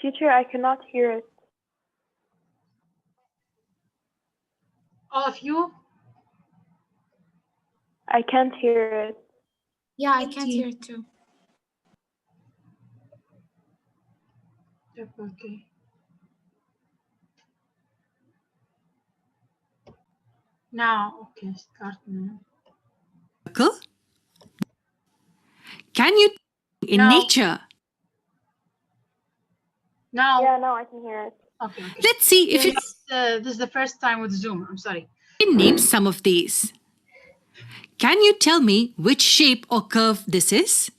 Teacher, I cannot hear it. All of you? I can't hear it. Yeah, I can't hear it too. Okay. Now, okay, start now. Circle? Can you in No. nature? Now, Yeah, no, I can hear it. okay. Let's see if you This is the first time with Zoom. I'm sorry. can name some of these. Can you tell me which shape or curve this is?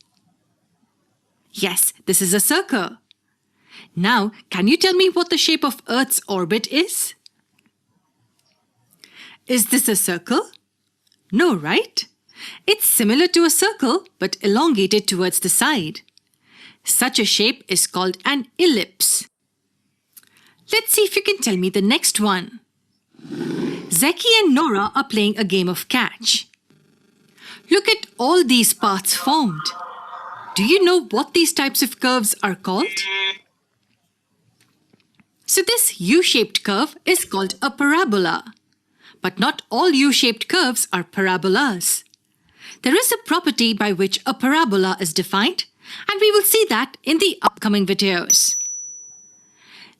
Yes, this is a circle. Now, can you tell me what the shape of Earth's orbit is? Is this a circle? No, right? It's similar to a circle, but elongated towards the side. Such a shape is called an ellipse. Let's see if you can tell me the next one. Zeki and Nora are playing a game of catch. Look at all these paths formed. Do you know what these types of curves are called? So this U-shaped curve is called a parabola. But not all U-shaped curves are parabolas. There is a property by which a parabola is defined, and we will see that in the upcoming videos.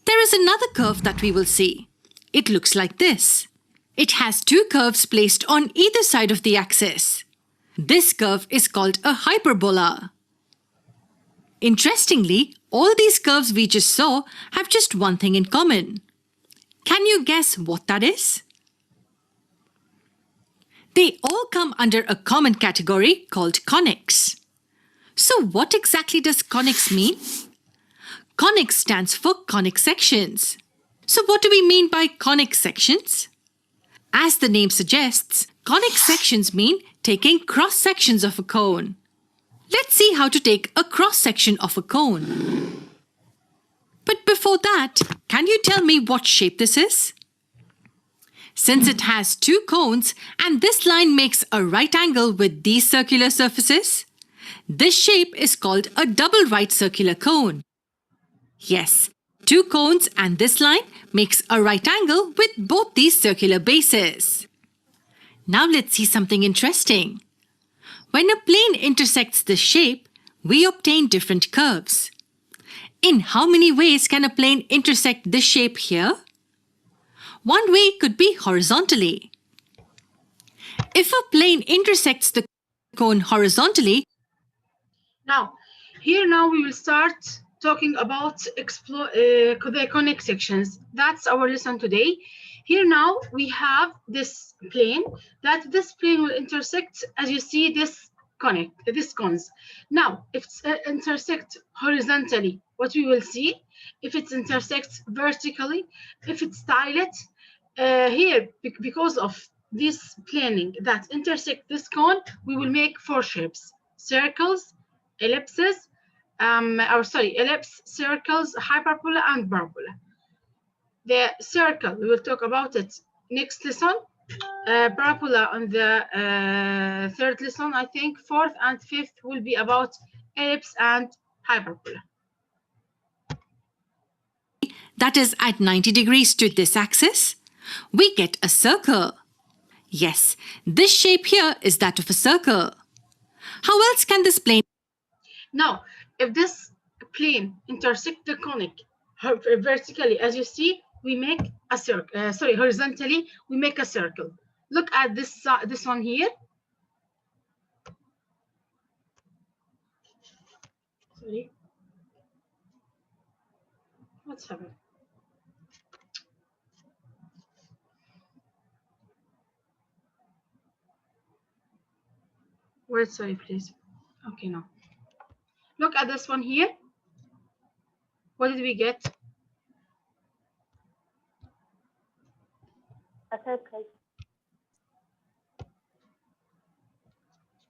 There is another curve that we will see. It looks like this. It has two curves placed on either side of the axis. This curve is called a hyperbola. Interestingly, all these curves we just saw have just one thing in common. Can you guess what that is? They all come under a common category called conics. So what exactly does conics mean? Conics stands for conic sections. So what do we mean by conic sections? As the name suggests, conic sections mean taking cross sections of a cone. Let's see how to take a cross section of a cone. But before that, can you tell me what shape this is? Since it has two cones and this line makes a right angle with these circular surfaces, this shape is called a double right circular cone. Yes, two cones and this line makes a right angle with both these circular bases. Now let's see something interesting. When a plane intersects this shape, we obtain different curves. In how many ways can a plane intersect this shape here? One way could be horizontally. If a plane intersects the cone horizontally, Now we will start talking about the conic sections. That's our lesson today. Here now we have this plane, this plane will intersect, as you see, this cones. Now, if it intersects horizontally, what we will see, if it intersects vertically, if it's tiled, here, because of this planing that intersect this cone, we will make four shapes: circles, ellipses, ellipse, circles, hyperbola, and parabola. The circle, we will talk about it next lesson. Parabola on the third lesson, I think. Fourth and fifth will be about ellipse and hyperbola. that is at 90 degrees to this axis, we get a circle. Yes, this shape here is that of a circle. How else can this plane? Now, if this plane intersects the conic vertically, as you see, we make a circle. Horizontally, we make a circle. Look at this one here. Sorry. What's happening? Wait, sorry, please. Okay, now. Look at this one here. What did we get? A circle.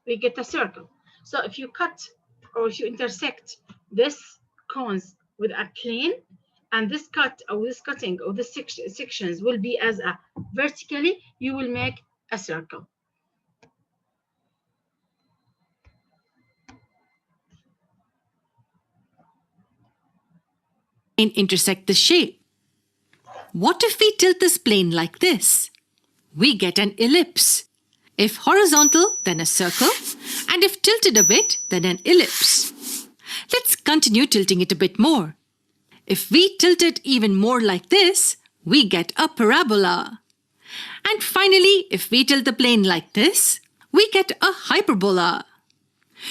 We get a circle. So if you cut or if you intersect this cones with a plane, and this cut or this cutting of the sections will be as a vertically, you will make a circle. And intersect the shape. What if we tilt this plane like this? We get an ellipse. If horizontal, then a circle, and if tilted a bit, then an ellipse. Let's continue tilting it a bit more. If we tilt it even more like this, we get a parabola. And finally, if we tilt the plane like this, we get a hyperbola.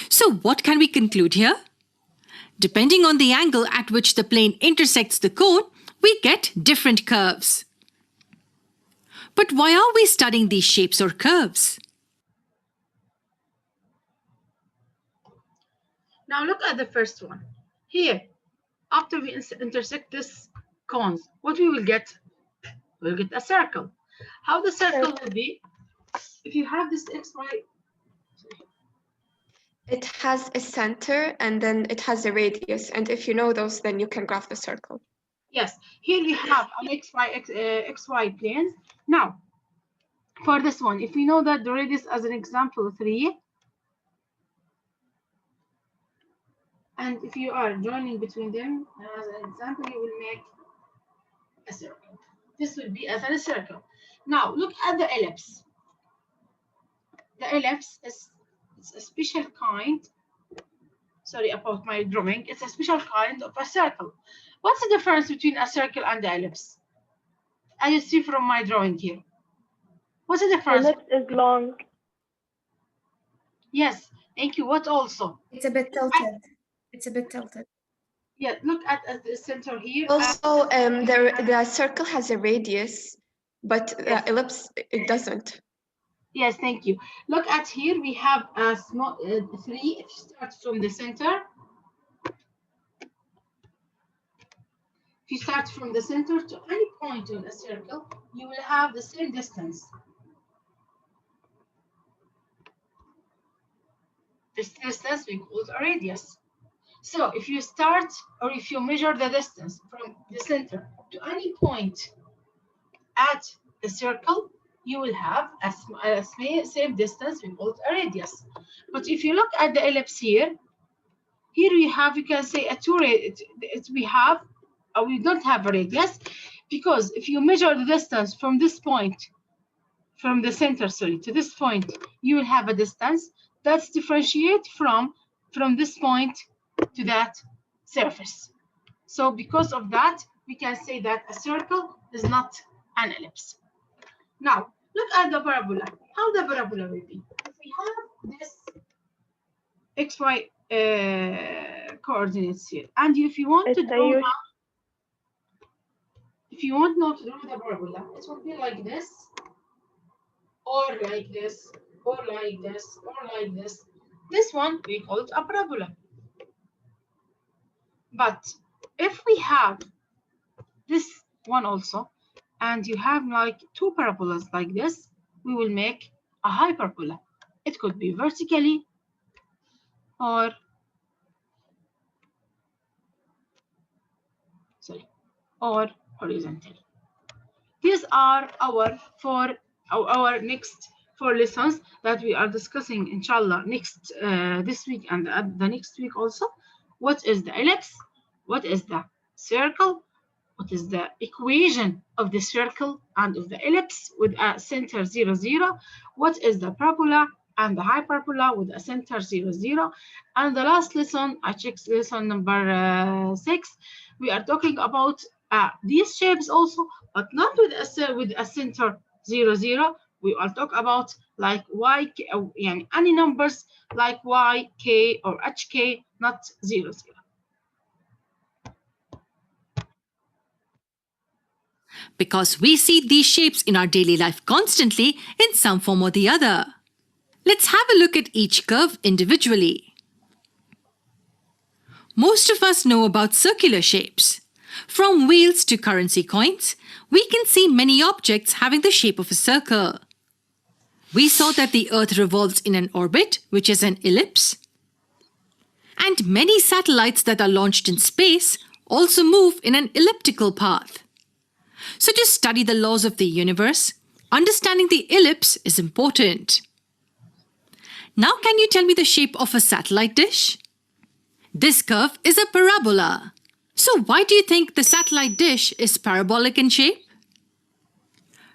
So what can we conclude here? Depending on the angle at which the plane intersects the cone, we get different curves. But why are we studying these shapes or curves? Now look at the first one. Here, after we intersect this cones, what we will get? We'll get a circle. How the circle will be? If you have this XY, It has a center and then it has a radius. And if you know those, then you can graph the circle. yes, here we have an XY planes. Now, for this one, if we know that the radius as an example 3, and if you are joining between them as an example, you will make a circle. This will be as a circle. Now, look at the ellipse. The ellipse is a special kind. Sorry about my drawing. It's a special kind of a circle. What's the difference between a circle and the ellipse? As you see from my drawing here. What's the difference? Ellipse is long. Yes, thank you. What also? It's a bit tilted. It's a bit tilted. Yeah, look at the center here. Also, the circle has a radius, but the ellipse, it doesn't. Yes, thank you. Look at here, we have a small 3. If you start from the center, if you start from the center to any point on a circle, you will have the same distance. This distance we call a radius. So if you start or if you measure the distance from the center to any point at the circle, you will have a same distance, we call it a radius. But if you look at the ellipse here we have, you can say we don't have a radius, because if you measure the distance from this point, from the center, to this point, you will have a distance that's differentiate from this point to that surface. So because of that, we can say that a circle is not an ellipse. Now, look at the parabola. How the parabola will be? If we have this XY coordinates here, and if you want to draw now, if you want now to draw the parabola, it will be like this, or like this, or like this, or like this. This one we call it a parabola. But if we have this one also, and you have like 2 parabolas like this, we will make a hyperbola. It could be vertically or horizontally. These are our next 4 lessons that we are discussing, inshallah, next this week and the next week also. What is the ellipse? What is the circle? What is the equation of the circle and of the ellipse with a center 0, 0? What is the parabola and the hyperbola with a center 0, 0? And the last lesson, I checked lesson number 6, we are talking about these shapes also, but not with a center 0, 0. We will talk about like y, any numbers like y, k, or hk, not 0, 0. Because we see these shapes in our daily life constantly in some form or the other. Let's have a look at each curve individually. Most of us know about circular shapes. From wheels to currency coins, we can see many objects having the shape of a circle. We saw that the Earth revolves in an orbit, which is an ellipse. And many satellites that are launched in space also move in an elliptical path. So to study the laws of the universe, understanding the ellipse is important. Now can you tell me the shape of a satellite dish? This curve is a parabola. So why do you think the satellite dish is parabolic in shape?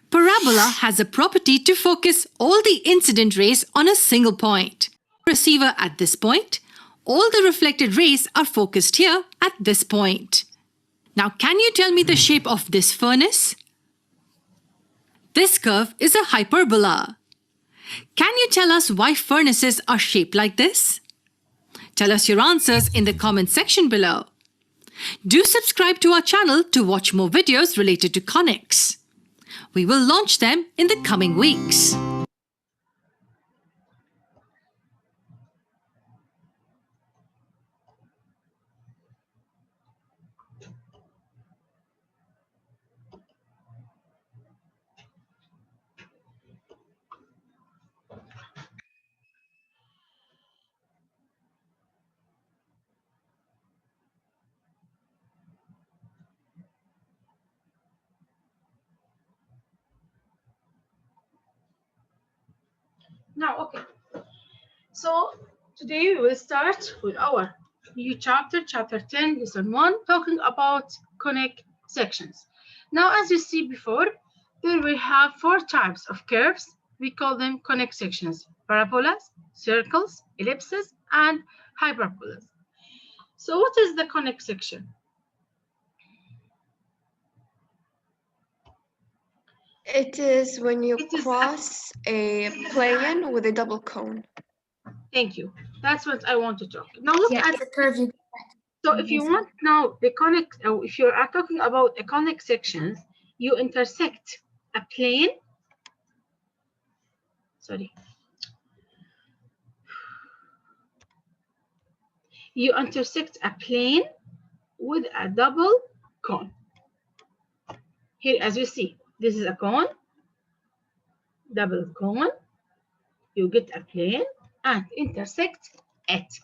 Parabola has a property to focus all the incident rays on a single point. Receiver at this point, all the reflected rays are focused here at this point. Now can you tell me the shape of this furnace? This curve is a hyperbola. Can you tell us why furnaces are shaped like this? Tell us your answers in the comment section below. Do subscribe to our channel to watch more videos related to conics. We will launch them in the coming weeks. Now, okay. So today we will start with our new chapter, chapter 10, lesson 1, talking about conic sections. Now, as you see before, there we have 4 types of curves. We call them conic sections: parabolas, circles, ellipses, and hyperbolas. So what is the conic section? It is when you It is cross a plane with a double cone. Thank you. That's what I want to talk. Now look Yeah, at it's a curve you So if you want now the conic, or if you are talking about a conic sections, you intersect a plane. Sorry. You intersect a plane with a double cone. Here, as you see, this is a cone, double cone. You get a plane and intersect it.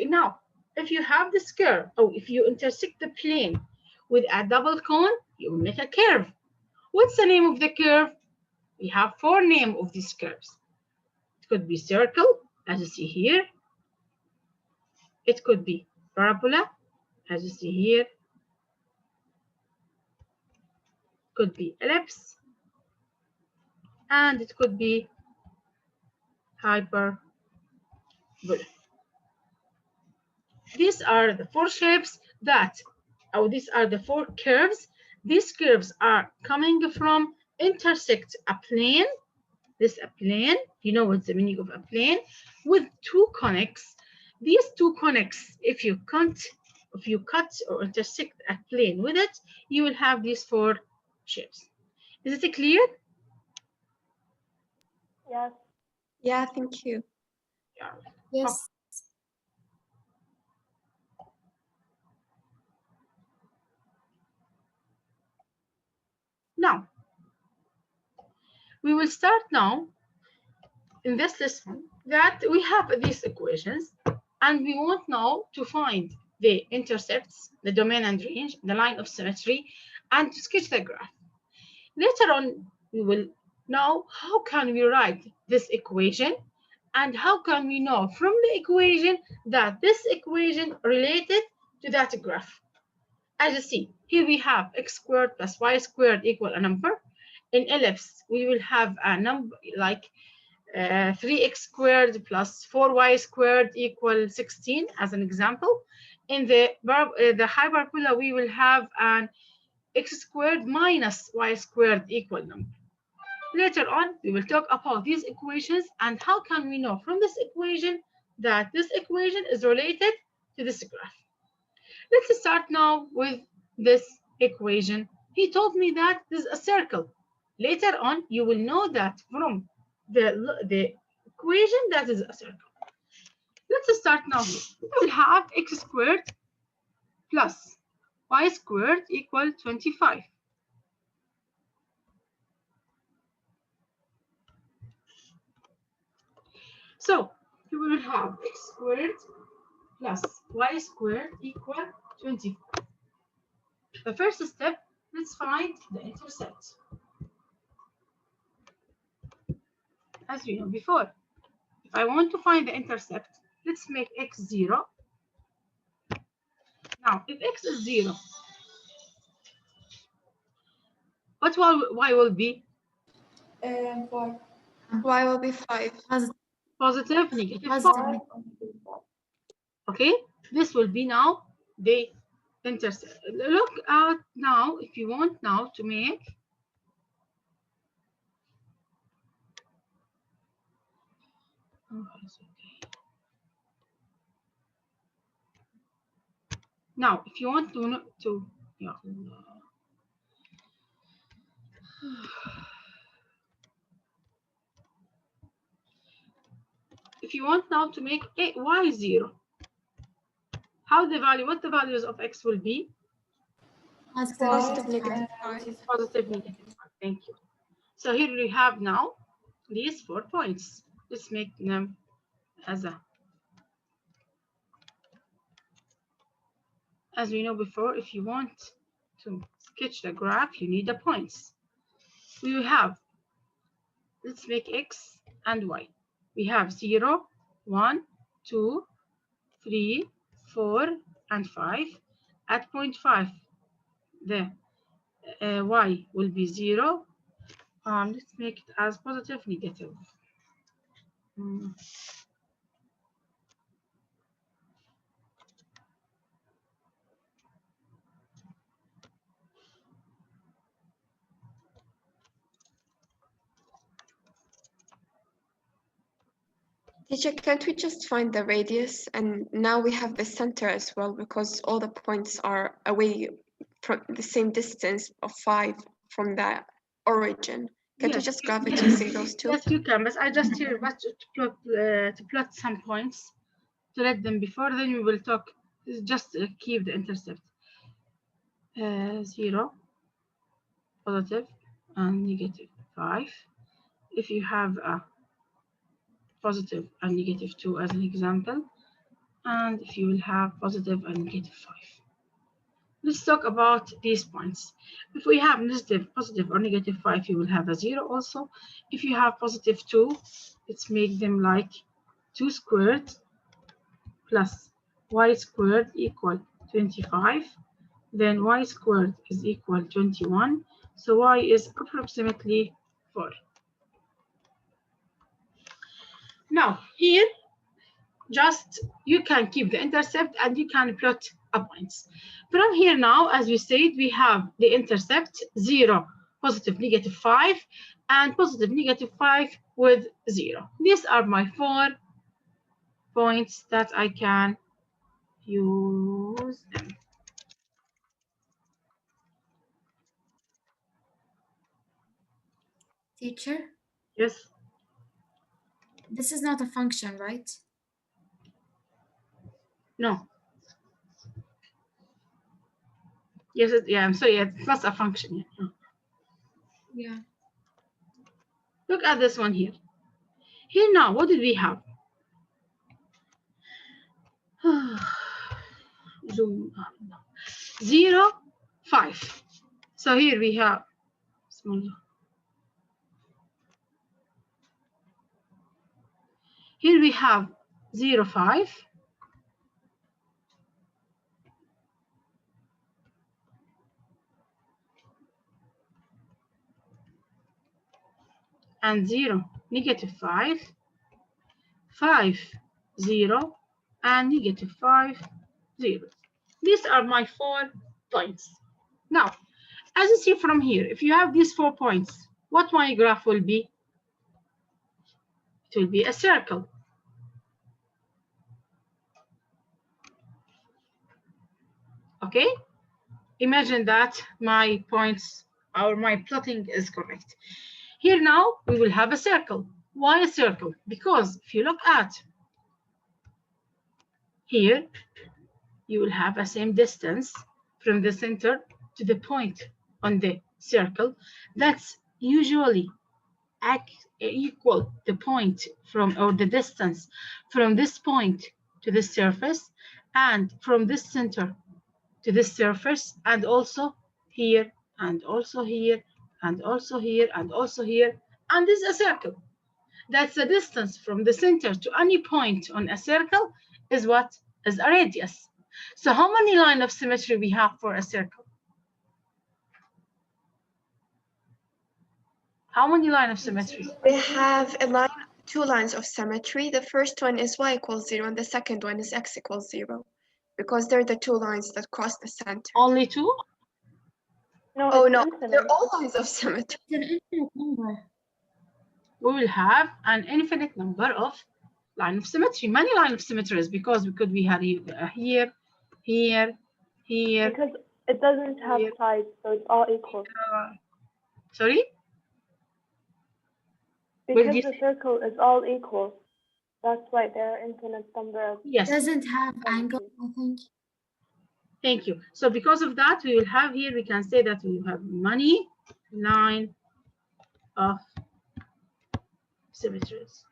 Now, if you have this curve, or if you intersect the plane with a double cone, you will make a curve. What's the name of the curve? We have 4 names of these curves. It could be circle, as you see here. It could be parabola, as you see here. Could be ellipse, and it could be hyperbola. These are the 4 shapes these are the 4 curves. These curves are coming from intersect a plane. This a plane, you know what's the meaning of a plane, with 2 conics. These 2 conics, if you cut or intersect a plane with it, you will have these 4 shapes. Is it clear? Yes. Yeah, thank you. Yeah. Yes. Now, we will start now in this lesson that we have these equations, and we want now to find the intercepts, the domain and range, the line of symmetry, and to sketch the graph. Later on, we will know how can we write this equation, and how can we know from the equation that this equation related to that graph. As you see, here we have x squared plus y squared equal a number. In ellipse, we will have a number like 3x squared plus 4y squared equal 16 as an example. In the hyperbola, we will have an x squared minus y squared equal number. Later on, we will talk about these equations and how can we know from this equation that this equation is related to this graph. Let's start now with this equation. He told me that this is a circle. Later on, you will know that from the equation that is a circle. Let's start now. We will have x squared plus y squared equal 25. So you will have x squared plus y squared equal 25. The first step, let's find the intercept. As we know before, if I want to find the intercept, let's make x 0. Now, if x is 0, what will y will be? Y will be 5. Positive, negative 5. Positive. Okay, this will be now the intercept. Look at now, if you want now to make now, if you want to yeah. If you want now to make y 0, what the values of x will be? Positive, negative 5. Positive, negative 5. Thank you. So here we have now these 4 points. Let's make them as we know before, if you want to sketch the graph, you need the points. We will have, let's make x and y. We have 0, 1, 2, 3, 4, and 5. At point 5, the y will be 0. Let's make it as positive, negative. Teacher, can't we just find the radius? And now we have the center as well, because all the points are away from the same distance of 5 from the origin. Can't we just grab it using those two? Yes, you can, but I just here to plot some points to let them before, then we will talk. Just keep the intercept. 0, positive, and negative 5. If you have a positive and negative 2 as an example, and if you will have positive and negative 5. Let's talk about these points. If we have positive or negative 5, you will have a 0 also. If you have positive 2, let's make them like 2 squared plus y squared equal 25. Then y squared is equal 21. So y is approximately 4. Now here, just you can keep the intercept and you can plot a points. From here now, as we said, we have the intercept 0, positive, negative 5, and positive, negative 5 with 0. These are my 4 points that I can use them. Teacher, Yes. this is not a function, right? No. Yes, yeah, I'm sorry, it's not a function. Yeah. Look at this one here. Here now, what did we have? Zoom. 0, 5. So here we have small. Here we have 0, 5. And 0, negative 5, 5, 0, and negative 5, 0. These are my 4 points. Now, as you see from here, if you have these 4 points, what my graph will be? It will be a circle. Okay? Imagine that my points or my plotting is correct. Here now, we will have a circle. Why a circle? Because if you look at here, you will have the same distance from the center to the point on the circle. That's usually equal the point from, or the distance from this point to the surface, and from this center to this surface, and also here, and also here, and also here, and also here, and this is a circle. That's the distance from the center to any point on a circle is what is a radius. So how many lines of symmetry we have for a circle? How many lines of symmetry? We have two lines of symmetry. The first one is y equals 0, and the second one is x equals 0, because they're the two lines that cross the center. Only two? No, Oh it's no, infinite. they're all lines of symmetry. It's an infinite number. We will have an infinite number of lines of symmetry, many lines of symmetries, because we have here, here, here. Because it doesn't have here. sides, so it's all equal. Sorry? Because you the circle is all equal. That's why there are infinite number of. Yes. Doesn't have angle, I think. Thank you. So because of that, we will have here, we can say that we have many line of symmetries.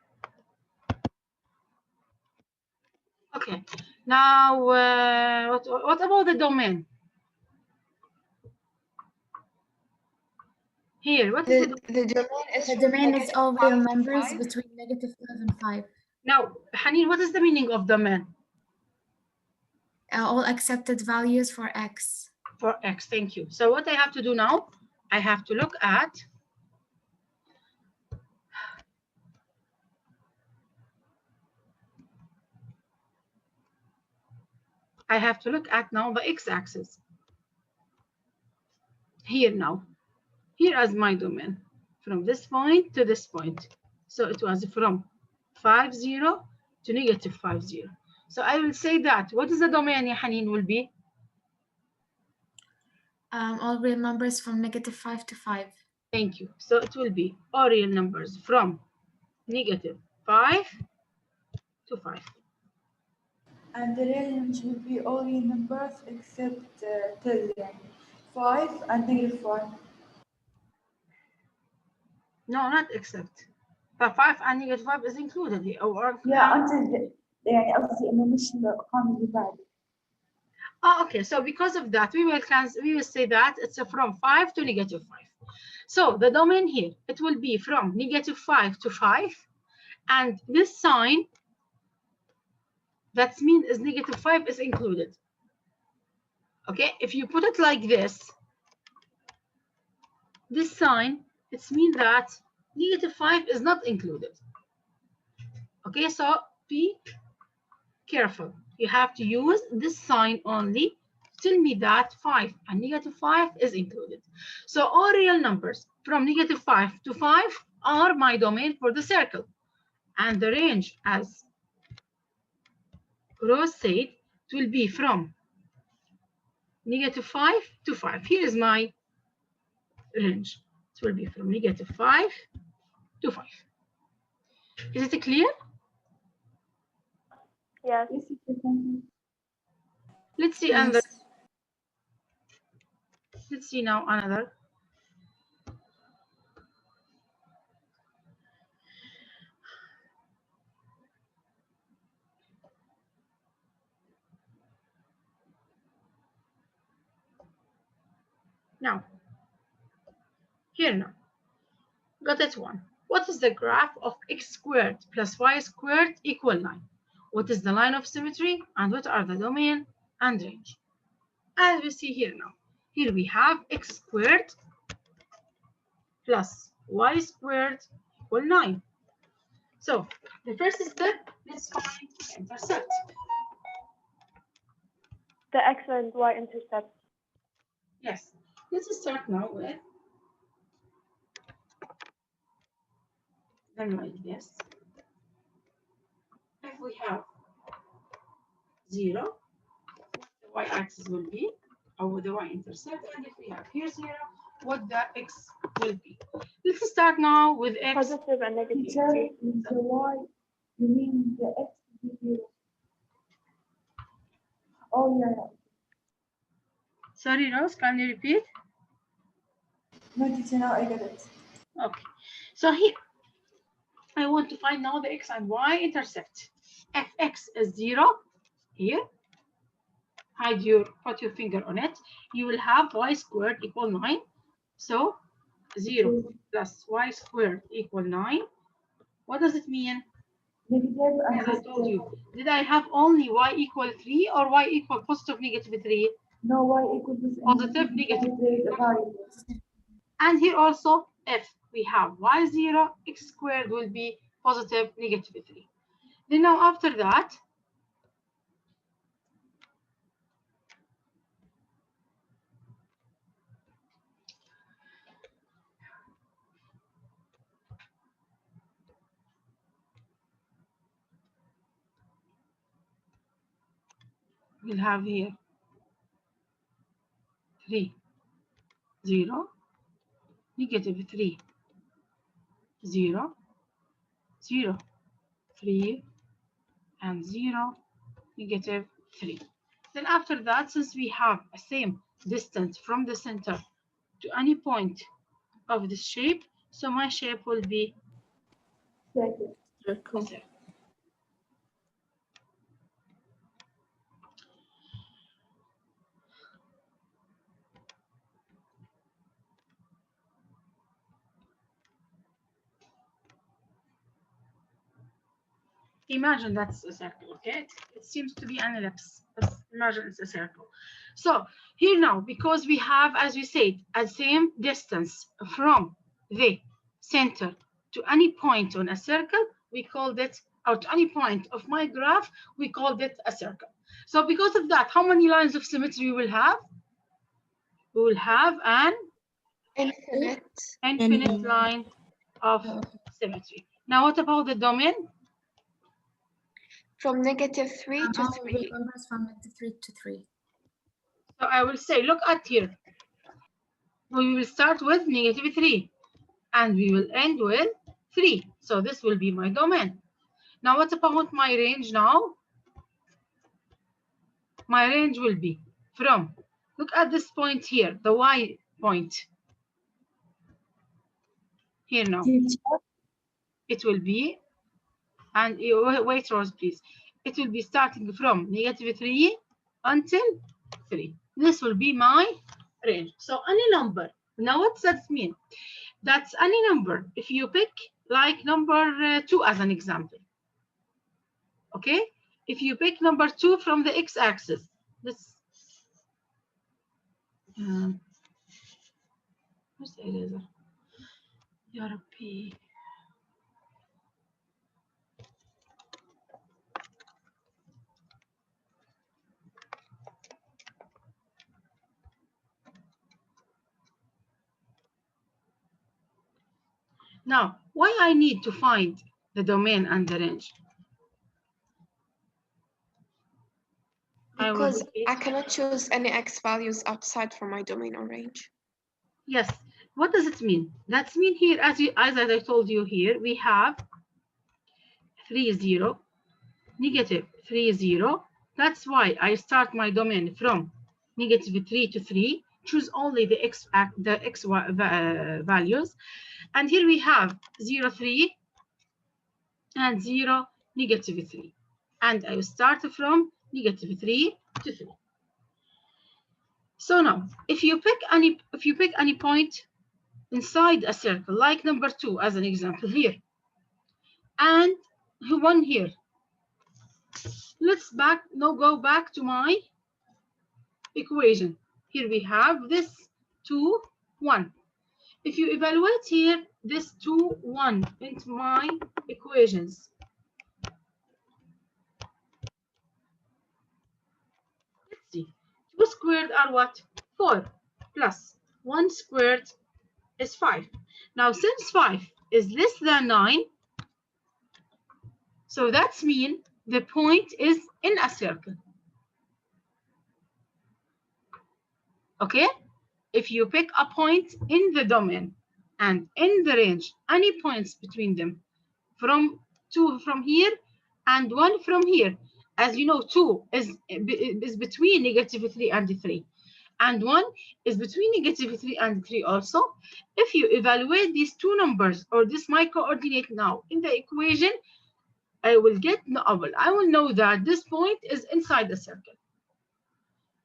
Okay. Now, what about the domain? Here, what is The domain is The from domain is all -5 real to numbers 5. between -5 and 5. Now, Haneen, what is the meaning of domain? All accepted values for x. For x, thank you. So what I have to do now, I have to look at now the x-axis. Here now. Here as my domain. From this point to this point. So it was from 5, 0 to -5, 0. So I will say that. What is the domain, ya Haneen, will be? All real numbers from -5 to 5. Thank you. So it will be all real numbers from -5 to 5. And the range will be all real numbers except till 5 and -1. No, not except. But 5 and -5 is included here. Or Yeah until يعني قصدي إنه مش الأرقام اللي بعد. okay. So because of that, we will say that it's from 5 to -5. So the domain here, it will be from -5 to 5, and this sign that means is -5 is included. Okay, if you put it like this sign, it means that -5 is not included. Okay, so be careful. You have to use this sign only. Tell me that 5 and -5 is included. So all real numbers from -5 to 5 are my domain for the circle. And the range, as Rose said, it will be from -5 to 5. Here is my range. It will be from -5 to 5. Is it clear? Yes. Let's see Yes. another. Let's see now another. Now, here now, got it one. What is the graph of x squared plus y squared equal 9? What is the line of symmetry and what are the domain and range? As we see here now, here we have x squared plus y squared equal 9. So the first step, let's find the intercept. The x and y intercept. Yes, let's start now with them like this. If we have 0, the y-axis will be, or the y-intercept, and if we have here 0, what the x will be. Let's start now with x. Positive and negative. Teacher, the y, you mean the x will be 0. Oh yeah. Sorry, Rose, can you repeat? No teacher, now I get it. Okay, so here, I want to find now the x and y intercept. If x is 0 here, put your finger on it, you will have y squared equal 9. So 0 plus y squared equal 9. What does it mean? Negative and As I told positive. you, did I have only y equal 3 or y equal positive negative 3? No, y equals this. Positive, negative. There is a variable. And here also, if we have y0, x squared will be positive negative 3. Then now after that, we'll have here 3, 0, negative 3, 0, 0, 3, and 0, negative 3. Then after that, since we have a same distance from the center to any point of this shape, so my shape will be Second. a circle. Imagine that's a circle, okay? It seems to be an ellipse, but imagine it's a circle. So here now, because we have, as we said, a same distance from the center to any point on a circle, we called it, or to any point of my graph, we called it a circle. So because of that, how many lines of symmetry we will have? We will have an infinite line of symmetry. Now, what about the domain? From negative 3 to Now 3. we will always from negative 3 to 3. So I will say, look at here. We will start with negative 3 and we will end with 3. So this will be my domain. Now, what about my range now? My range will be from, look at this point here, the y point. Here now. It will be, and wait, Rose, please. It will be starting from negative 3 until 3. This will be my range. So any number. Now, what does that mean? That's any number. If you pick like number 2 as an example. Okay? If you pick number 2 from the x-axis, this. Where's the eraser? European. Now, why I need to find the domain and the range? Because I cannot choose any x values outside from my domain or range. Yes. What does it mean? That's mean here, as I told you here, we have 3, 0, negative 3, 0. That's why I start my domain from negative 3 to 3. Choose only the x values. And here we have 0, 3 and 0, negative 3. And I will start from negative 3 to 3. So now, if you pick any point inside a circle, like number 2 as an example here, and one here, let's go back to my equation. Here we have this 2, 1. If you evaluate here this 2, 1 into my equations, let's see. 2 squared are what? 4 plus 1 squared is 5. Now, since 5 is less than 9, so that's mean the point is in a circle. Okay? If you pick a point in the domain and in the range, any points between them, from 2 from here and 1 from here, as you know, 2 is between negative 3 and 3. And 1 is between negative 3 and 3 also. If you evaluate these two numbers or this my coordinate now in the equation, I will know that this point is inside the circle.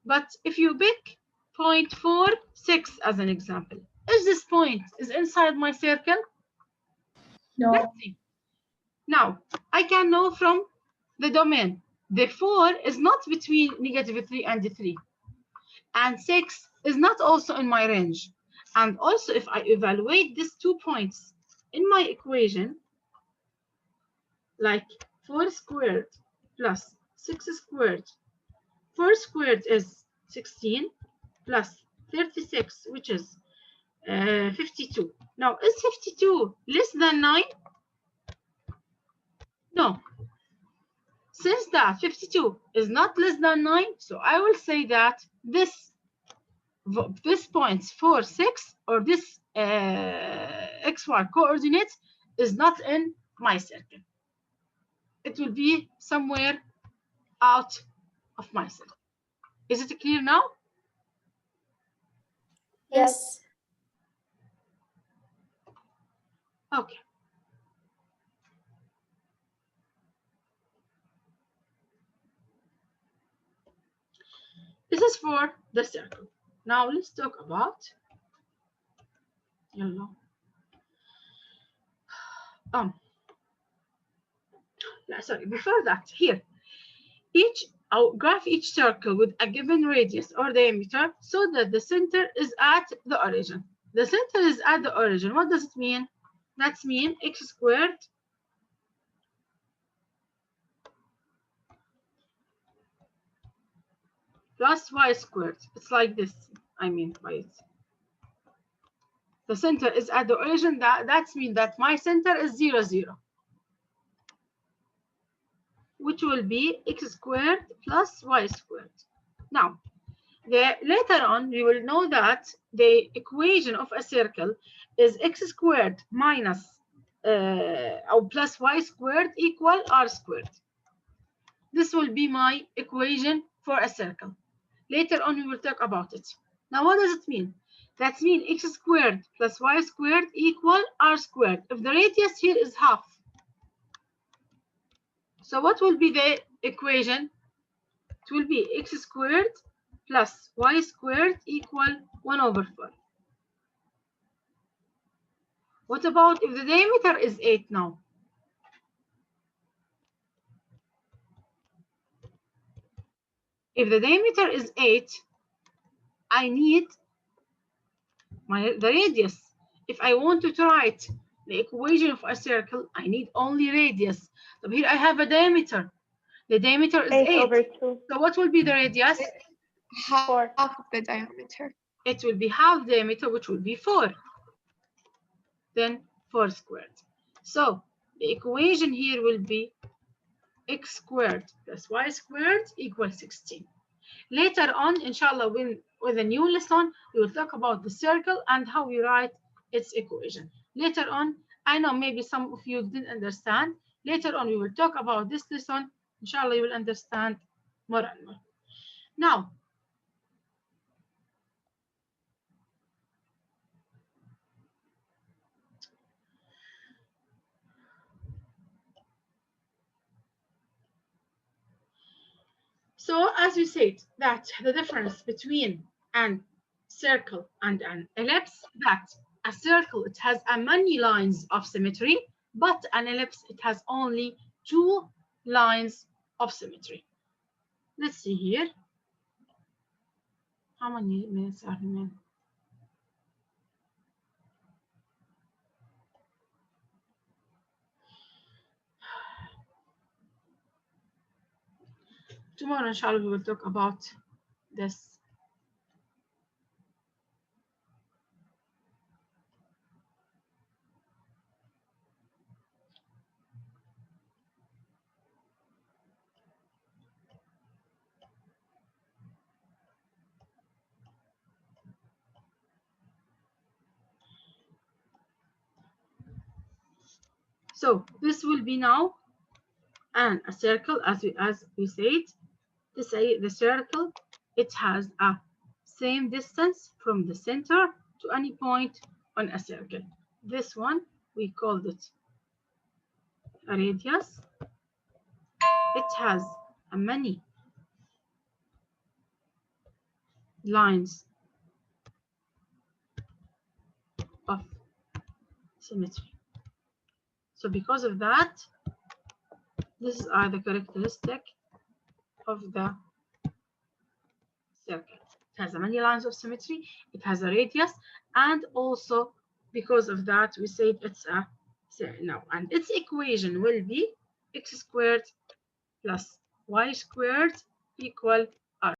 But if you pick 0.46 as an example, is this point is inside my circle? No. Let's see. Now, I can know from the domain, the 4 is not between -3 and 3. And 6 is not also in my range. And also, if I evaluate these 2 points in my equation, like 4 squared plus 6 squared, 4 squared is 16 plus 36, which is 52. Now, is 52 less than 9? No. Since that 52 is not less than 9, so I will say that this points 4, 6, or this xy coordinate is not in my circle. It will be somewhere out of my circle. Is it clear now? Yes. Okay. This is for the circle. Now let's talk about sorry, before that, here, I'll graph each circle with a given radius or diameter so that the center is at the origin. The center is at the origin. What does it mean? That means x squared plus y squared. It's like this, I mean by it. The center is at the origin. That means that my center is 0, 0. Which will be x squared plus y squared. Now, later on, we will know that the equation of a circle is x squared minus or plus y squared equal r squared. This will be my equation for a circle. Later on, we will talk about it. Now, what does it mean? That means x squared plus y squared equal r squared. If the radius here is half, so what will be the equation? It will be x squared plus y squared equal 1 over 4. What about if the diameter is 8 now? If the diameter is 8, I need the radius. If I want to write the equation of a circle, I need only radius. So here I have a diameter. The diameter is 8. over 2. So what will be the radius? Half 4. of the diameter. It will be half diameter, which will be 4. Then 4 squared. So the equation here will be x squared plus y squared equals 16. Later on, inshallah, with a new lesson, we will talk about the circle and how we write its equation. Later on, I know maybe some of you didn't understand. Later on, we will talk about this lesson. Inshallah, you will understand more and more. Now, so as we said, that the difference between a circle and an ellipse, that a circle, it has many lines of symmetry, but an ellipse, it has only 2 lines of symmetry. Let's see here. How many minutes are remaining? Tomorrow, inshallah, we will talk about this. So this will be now a circle, as we said. The circle, it has a same distance from the center to any point on a circle. This one, we called it a radius. It has many lines of symmetry. So because of that, these are the characteristics of the circle. It has many lines of symmetry, it has a radius, and also because of that, we said it's a now, and its equation will be x squared plus y squared equal